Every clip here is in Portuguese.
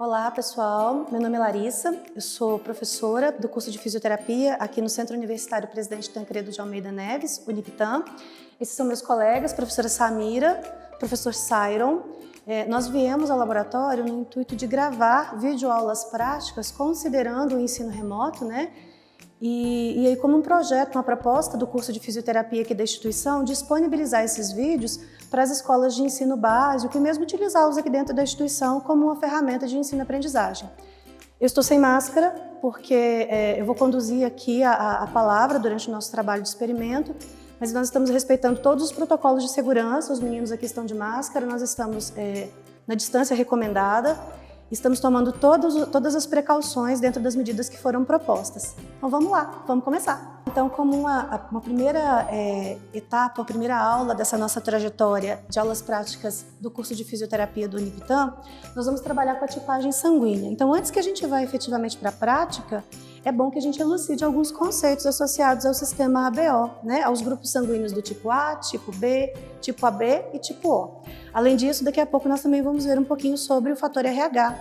Olá, pessoal. Meu nome é Larissa, eu sou professora do curso de Fisioterapia aqui no Centro Universitário Presidente Tancredo de Almeida Neves, Uniptam. Esses são meus colegas, professora Samira, professor Sairon. Nós viemos ao laboratório no intuito de gravar videoaulas práticas considerando o ensino remoto, né? E aí, como um projeto, uma proposta do curso de fisioterapia aqui da instituição, disponibilizar esses vídeos para as escolas de ensino básico e mesmo utilizá-los aqui dentro da instituição como uma ferramenta de ensino-aprendizagem. Eu estou sem máscara porque eu vou conduzir aqui a palavra durante o nosso trabalho de experimento, mas nós estamos respeitando todos os protocolos de segurança, os meninos aqui estão de máscara, nós estamos na distância recomendada. Estamos tomando todas as precauções dentro das medidas que foram propostas. Então vamos lá, vamos começar. Então, como uma primeira etapa, a primeira aula dessa nossa trajetória de aulas práticas do curso de fisioterapia do Uniptam, nós vamos trabalhar com a tipagem sanguínea. Então, antes que a gente vá efetivamente para a prática, é bom que a gente elucide alguns conceitos associados ao sistema ABO, né? Aos grupos sanguíneos do tipo A, tipo B, tipo AB e tipo O. Além disso, daqui a pouco nós também vamos ver um pouquinho sobre o fator RH,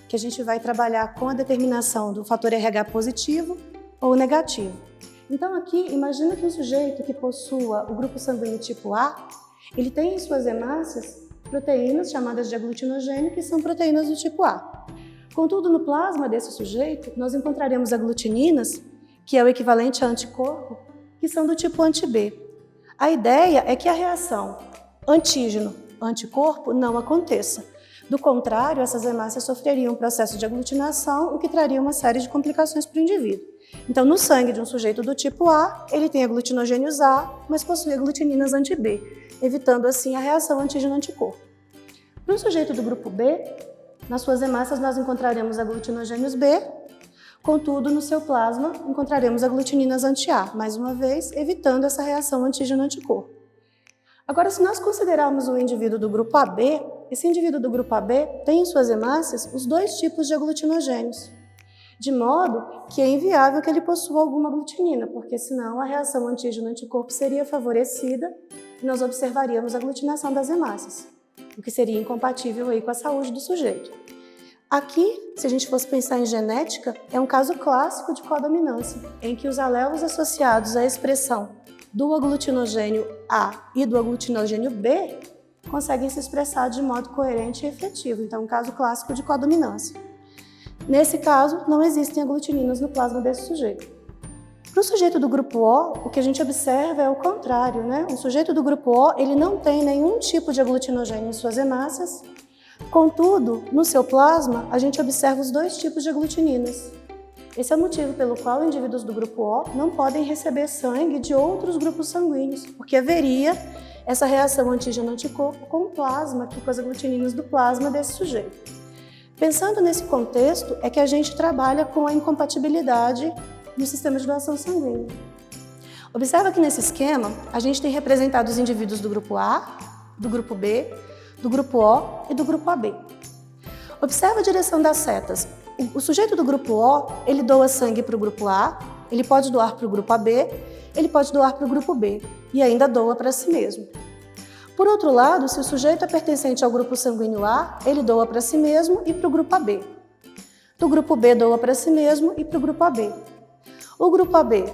que a gente vai trabalhar com a determinação do fator RH positivo ou negativo. Então aqui, imagina que um sujeito que possua o grupo sanguíneo tipo A, ele tem em suas hemácias proteínas chamadas de aglutinogênio, que são proteínas do tipo A. Contudo, no plasma desse sujeito, nós encontraremos aglutininas, que é o equivalente a anticorpo, que são do tipo anti-B. A ideia é que a reação antígeno-anticorpo não aconteça. Do contrário, essas hemácias sofreriam um processo de aglutinação, o que traria uma série de complicações para o indivíduo. Então, no sangue de um sujeito do tipo A, ele tem aglutinogênios A, mas possui aglutininas anti-B, evitando assim a reação antígeno-anticorpo. Para um sujeito do grupo B, nas suas hemácias nós encontraremos aglutinogênios B, contudo, no seu plasma encontraremos aglutininas anti-A, mais uma vez, evitando essa reação antígeno-anticorpo. Agora, se nós considerarmos o indivíduo do grupo AB, esse indivíduo do grupo AB tem em suas hemácias os dois tipos de aglutinogênios, de modo que é inviável que ele possua alguma aglutinina, porque senão a reação antígeno-anticorpo seria favorecida e nós observaríamos a aglutinação das hemácias, o que seria incompatível aí com a saúde do sujeito. Aqui, se a gente fosse pensar em genética, é um caso clássico de codominância, em que os alelos associados à expressão do aglutinogênio A e do aglutinogênio B conseguem se expressar de modo coerente e efetivo. Então, um caso clássico de codominância. Nesse caso, não existem aglutininas no plasma desse sujeito. Para o sujeito do grupo O, o que a gente observa é o contrário, né? O sujeito do grupo O, ele não tem nenhum tipo de aglutinogênio em suas hemácias, contudo, no seu plasma, a gente observa os dois tipos de aglutininas. Esse é o motivo pelo qual indivíduos do grupo O não podem receber sangue de outros grupos sanguíneos, porque haveria essa reação antígeno-anticorpo com o plasma, aqui com as aglutininas do plasma desse sujeito. Pensando nesse contexto, é que a gente trabalha com a incompatibilidade no sistema de doação sanguínea. Observa que nesse esquema, a gente tem representado os indivíduos do grupo A, do grupo B, do grupo O e do grupo AB. Observa a direção das setas. O sujeito do grupo O, ele doa sangue para o grupo A, ele pode doar para o grupo AB, ele pode doar para o grupo B e ainda doa para si mesmo. Por outro lado, se o sujeito é pertencente ao grupo sanguíneo A, ele doa para si mesmo e para o grupo AB. Do grupo B doa para si mesmo e para o grupo AB. O grupo AB,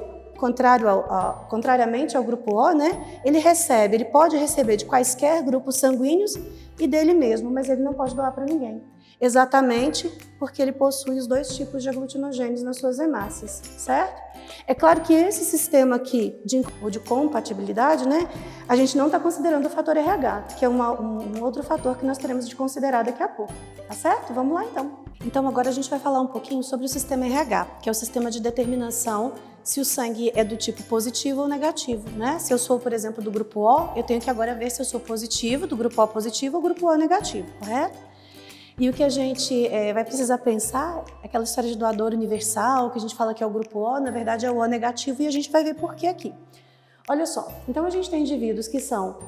contrariamente ao grupo O, né, ele pode receber de quaisquer grupos sanguíneos e dele mesmo, mas ele não pode doar para ninguém. Exatamente porque ele possui os dois tipos de aglutinogênios nas suas hemácias, certo? É claro que esse sistema aqui de compatibilidade, né, a gente não está considerando o fator RH, que é um outro fator que nós teremos de considerar daqui a pouco, tá certo? Vamos lá então. Então agora a gente vai falar um pouquinho sobre o sistema RH, que é o sistema de determinação se o sangue é do tipo positivo ou negativo, né? Se eu sou, por exemplo, do grupo O, eu tenho que agora ver se eu sou positivo, do grupo O positivo ou grupo O negativo, correto? E o que a gente vai precisar pensar é aquela história de doador universal, que a gente fala que é o grupo O, na verdade é o O negativo, e a gente vai ver por que aqui. Olha só, então a gente tem indivíduos que são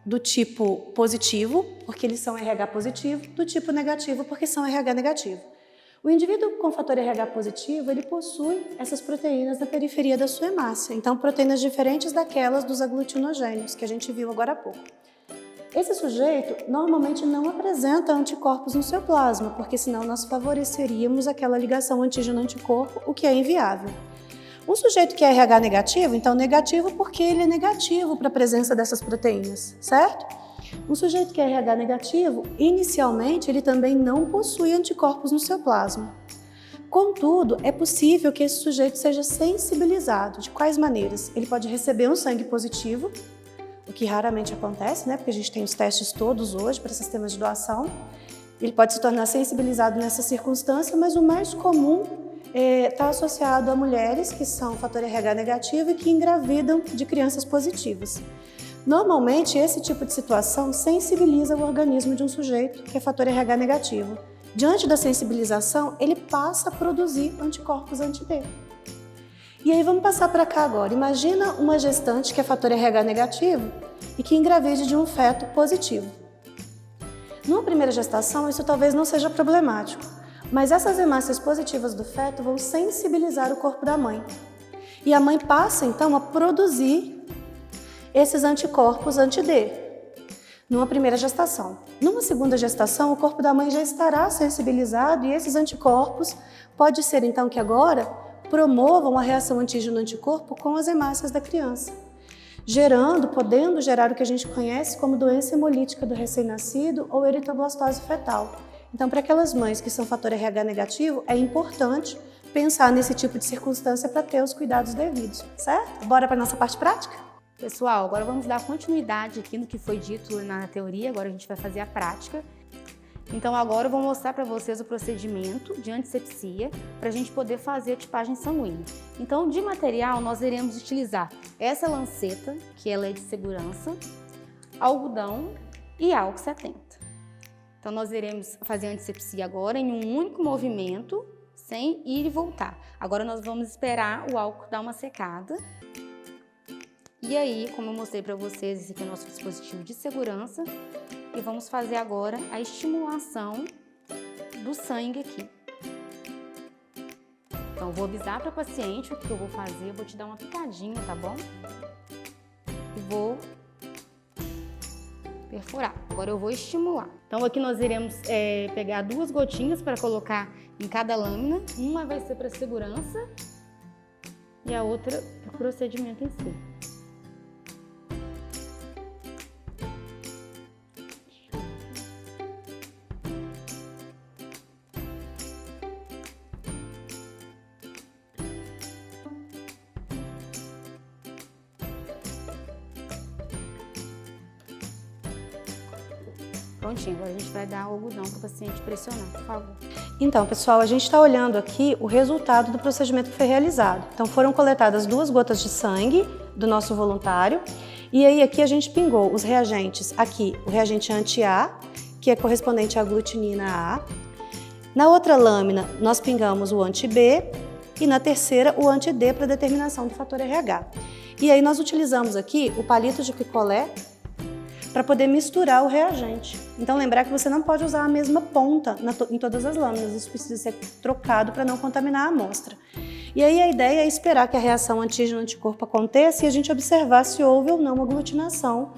do tipo positivo, porque eles são RH positivo, do tipo negativo, porque são RH negativo. O indivíduo com fator RH positivo, ele possui essas proteínas na periferia da sua hemácia, então proteínas diferentes daquelas dos aglutinogênios, que a gente viu agora há pouco. Esse sujeito normalmente não apresenta anticorpos no seu plasma, porque senão nós favoreceríamos aquela ligação antígeno-anticorpo, o que é inviável. Um sujeito que é RH negativo, então negativo porque ele é negativo para a presença dessas proteínas, certo? Um sujeito que é RH negativo, inicialmente ele também não possui anticorpos no seu plasma. Contudo, é possível que esse sujeito seja sensibilizado. De quais maneiras? Ele pode receber um sangue positivo, o que raramente acontece, né? Porque a gente tem os testes todos hoje para sistemas de doação. Ele pode se tornar sensibilizado nessa circunstância, mas o mais comum está associado a mulheres que são fator RH negativo e que engravidam de crianças positivas. Normalmente, esse tipo de situação sensibiliza o organismo de um sujeito que é fator RH negativo. Diante da sensibilização, ele passa a produzir anticorpos anti-D. E aí vamos passar para cá agora. Imagina uma gestante que é fator RH negativo e que engravide de um feto positivo. Numa primeira gestação, isso talvez não seja problemático, mas essas hemácias positivas do feto vão sensibilizar o corpo da mãe. E a mãe passa, então, a produzir esses anticorpos anti-D numa primeira gestação. Numa segunda gestação, o corpo da mãe já estará sensibilizado e esses anticorpos pode ser, então, que agora promovam a reação antígeno-anticorpo com as hemácias da criança, podendo gerar o que a gente conhece como doença hemolítica do recém-nascido ou eritoblastose fetal. Então, para aquelas mães que são fator RH negativo, é importante pensar nesse tipo de circunstância para ter os cuidados devidos, certo? Bora para a nossa parte prática? Pessoal, agora vamos dar continuidade aqui no que foi dito na teoria, agora a gente vai fazer a prática. Então agora eu vou mostrar para vocês o procedimento de antisepsia para a gente poder fazer a tipagem sanguínea. Então de material nós iremos utilizar essa lanceta, que ela é de segurança, algodão e álcool 70. Então nós iremos fazer a antisepsia agora em um único movimento, sem ir e voltar. Agora nós vamos esperar o álcool dar uma secada. E aí, como eu mostrei para vocês, esse aqui é o nosso dispositivo de segurança. E vamos fazer agora a estimulação do sangue aqui. Então, eu vou avisar para a paciente o que eu vou fazer. Eu vou te dar uma picadinha, tá bom? E vou perfurar. Agora eu vou estimular. Então, aqui nós iremos pegar 2 gotinhas para colocar em cada lâmina. Uma vai ser para segurança e a outra para o procedimento em si. Prontinho, agora a gente vai dar o algodão para o paciente pressionar, por favor. Então, pessoal, a gente está olhando aqui o resultado do procedimento que foi realizado. Então, foram coletadas 2 gotas de sangue do nosso voluntário e aí aqui a gente pingou os reagentes. Aqui, o reagente anti-A, que é correspondente à aglutinina A. Na outra lâmina, nós pingamos o anti-B e na terceira, o anti-D para determinação do fator RH. E aí nós utilizamos aqui o palito de picolé para poder misturar o reagente. Então lembrar que você não pode usar a mesma ponta em todas as lâminas, isso precisa ser trocado para não contaminar a amostra. E aí a ideia é esperar que a reação antígeno-anticorpo aconteça e a gente observar se houve ou não aglutinação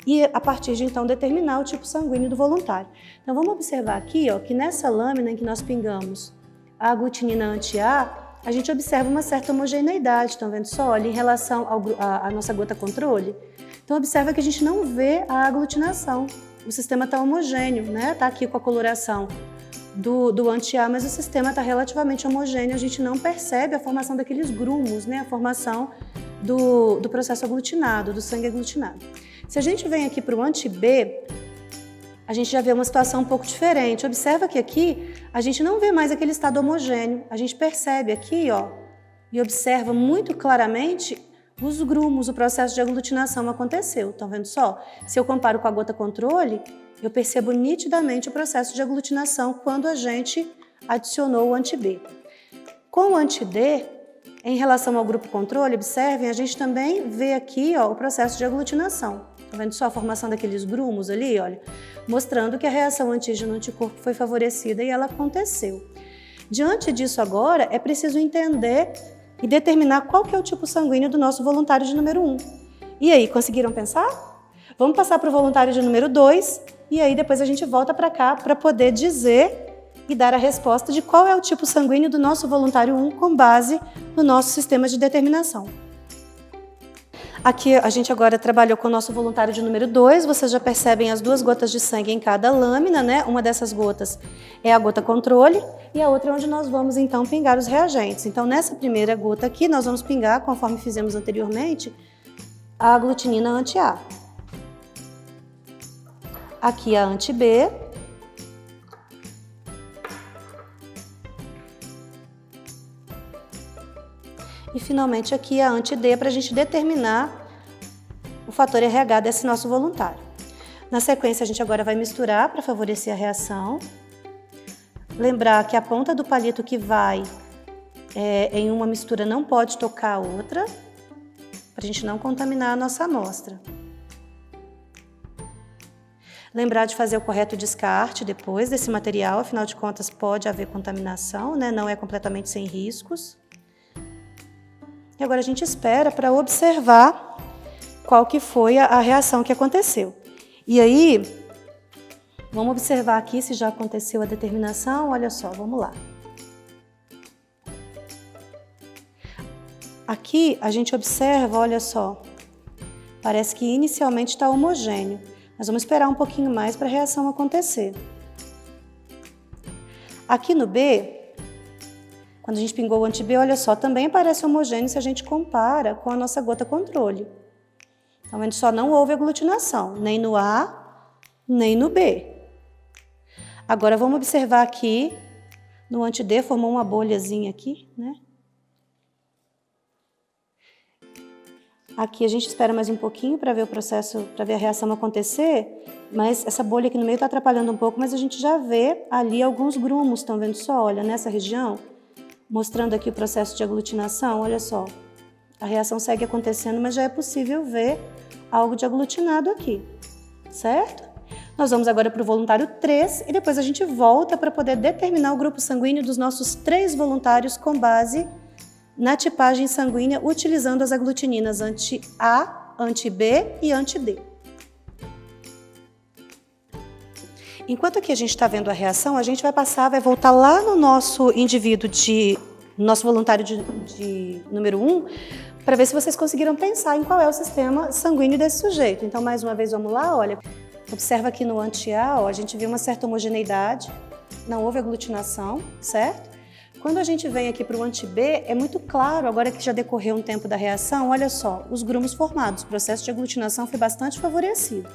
e a partir de então determinar o tipo sanguíneo do voluntário. Então vamos observar aqui que nessa lâmina em que nós pingamos a aglutinina anti-A, a gente observa uma certa homogeneidade, estão vendo só? Ali em relação à nossa gota controle. Então observa que a gente não vê a aglutinação, o sistema está homogêneo, né? Está aqui com a coloração do anti-A, mas o sistema está relativamente homogêneo, a gente não percebe a formação daqueles grumos, né? A formação do processo aglutinado, do sangue aglutinado. Se a gente vem aqui para o anti-B, a gente já vê uma situação um pouco diferente. Observa que aqui a gente não vê mais aquele estado homogêneo, a gente percebe aqui, e observa muito claramente os grumos, o processo de aglutinação aconteceu. Estão vendo só? Se eu comparo com a gota controle, eu percebo nitidamente o processo de aglutinação quando a gente adicionou o anti-B. Com o anti-D, em relação ao grupo controle, observem, a gente também vê aqui o processo de aglutinação. Estão vendo só a formação daqueles grumos ali, olha? Mostrando que a reação antígeno-anticorpo foi favorecida e ela aconteceu. Diante disso agora, é preciso entender e determinar qual que é o tipo sanguíneo do nosso voluntário de número 1. E aí, conseguiram pensar? Vamos passar para o voluntário de número 2 e aí depois a gente volta para cá para poder dizer e dar a resposta de qual é o tipo sanguíneo do nosso voluntário 1 com base no nosso sistema de determinação. Aqui a gente agora trabalhou com o nosso voluntário de número 2, vocês já percebem as 2 gotas de sangue em cada lâmina, né? Uma dessas gotas é a gota controle e a outra é onde nós vamos então pingar os reagentes. Então nessa primeira gota aqui nós vamos pingar, conforme fizemos anteriormente, a aglutinina anti-A. Aqui a anti-B. E finalmente aqui a anti-D para a gente determinar o fator RH desse nosso voluntário. Na sequência a gente agora vai misturar para favorecer a reação. Lembrar que a ponta do palito que vai em uma mistura não pode tocar a outra, para a gente não contaminar a nossa amostra. Lembrar de fazer o correto descarte depois desse material, afinal de contas pode haver contaminação, né? Não é completamente sem riscos. E agora a gente espera para observar qual que foi a reação que aconteceu. E aí, vamos observar aqui se já aconteceu a determinação. Olha só, vamos lá. Aqui a gente observa, olha só, parece que inicialmente está homogêneo. Mas vamos esperar um pouquinho mais para a reação acontecer. Aqui no B, quando a gente pingou o anti-B, olha só, também parece homogêneo se a gente compara com a nossa gota controle. Então, a gente só não houve aglutinação, nem no A, nem no B. Agora, vamos observar aqui, no anti-D, formou uma bolhazinha aqui, né? Aqui a gente espera mais um pouquinho para ver o processo, para ver a reação acontecer, mas essa bolha aqui no meio está atrapalhando um pouco, mas a gente já vê ali alguns grumos, estão vendo só? Olha, nessa região, mostrando aqui o processo de aglutinação, olha só. A reação segue acontecendo, mas já é possível ver algo de aglutinado aqui, certo? Nós vamos agora para o voluntário 3 e depois a gente volta para poder determinar o grupo sanguíneo dos nossos 3 voluntários com base na tipagem sanguínea utilizando as aglutininas anti-A, anti-B e anti-D. Enquanto aqui a gente está vendo a reação, a gente vai voltar lá no nosso indivíduo nosso voluntário de número 1, para ver se vocês conseguiram pensar em qual é o sistema sanguíneo desse sujeito. Então, mais uma vez, vamos lá, olha, observa aqui no anti-A, a gente viu uma certa homogeneidade, não houve aglutinação, certo? Quando a gente vem aqui para o anti-B, é muito claro, agora que já decorreu um tempo da reação, olha só, os grumos formados, o processo de aglutinação foi bastante favorecido.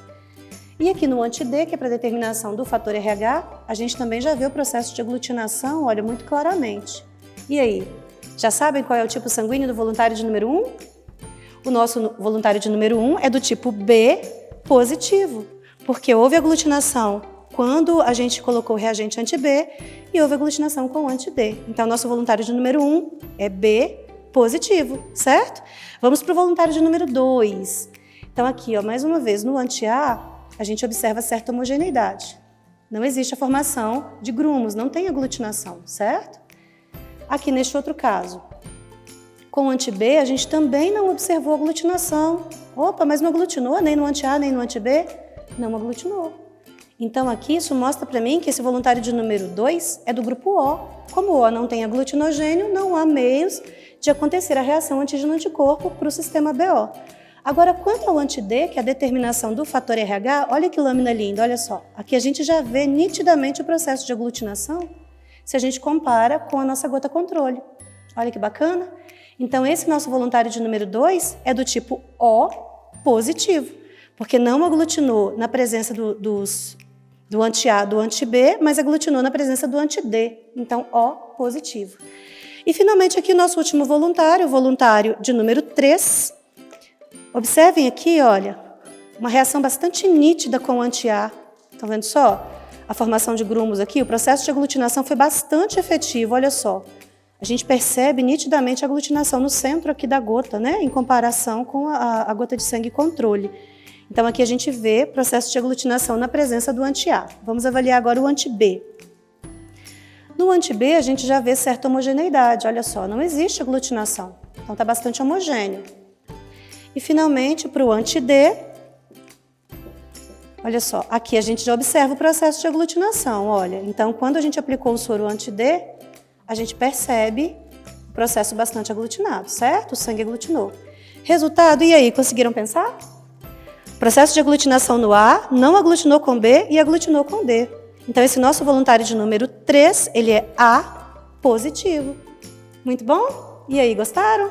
E aqui no anti-D, que é para determinação do fator RH, a gente também já vê o processo de aglutinação, olha, muito claramente. E aí, já sabem qual é o tipo sanguíneo do voluntário de número 1? O nosso voluntário de número 1 é do tipo B positivo, porque houve aglutinação quando a gente colocou o reagente anti-B e houve aglutinação com o anti-D. Então, nosso voluntário de número 1 é B positivo, certo? Vamos para o voluntário de número 2. Então, aqui, ó, mais uma vez, no anti-A, a gente observa certa homogeneidade. Não existe a formação de grumos, não tem aglutinação, certo? Aqui, neste outro caso, com o anti-B, a gente também não observou aglutinação. Opa, mas não aglutinou nem no anti-A, nem no anti-B? Não aglutinou. Então, aqui, isso mostra para mim que esse voluntário de número 2 é do grupo O. Como o O não tem aglutinogênio, não há meios de acontecer a reação antígeno-anticorpo para o sistema BO. Agora, quanto ao anti-D, que é a determinação do fator RH, olha que lâmina linda, olha só. Aqui a gente já vê nitidamente o processo de aglutinação se a gente compara com a nossa gota controle. Olha que bacana. Então, esse nosso voluntário de número 2 é do tipo O positivo, porque não aglutinou na presença do anti-A, do anti-B, mas aglutinou na presença do anti-D. Então, O positivo. E, finalmente, aqui o nosso último voluntário, o voluntário de número 3. Observem aqui, olha, uma reação bastante nítida com o anti-A. Estão vendo só? A formação de grumos aqui, o processo de aglutinação foi bastante efetivo, olha só. A gente percebe nitidamente a aglutinação no centro aqui da gota, né? Em comparação com a gota de sangue controle. Então, aqui a gente vê processo de aglutinação na presença do anti-A. Vamos avaliar agora o anti-B. No anti-B, a gente já vê certa homogeneidade, olha só, não existe aglutinação. Então, está bastante homogêneo. E, finalmente, para o anti-D, Olha só, aqui a gente já observa o processo de aglutinação, olha. Então, quando a gente aplicou o soro anti-D, a gente percebe o processo bastante aglutinado, certo? O sangue aglutinou. Resultado, e aí, conseguiram pensar? O processo de aglutinação no A não aglutinou com B e aglutinou com D. Então, esse nosso voluntário de número 3, ele é A positivo. Muito bom? E aí, gostaram?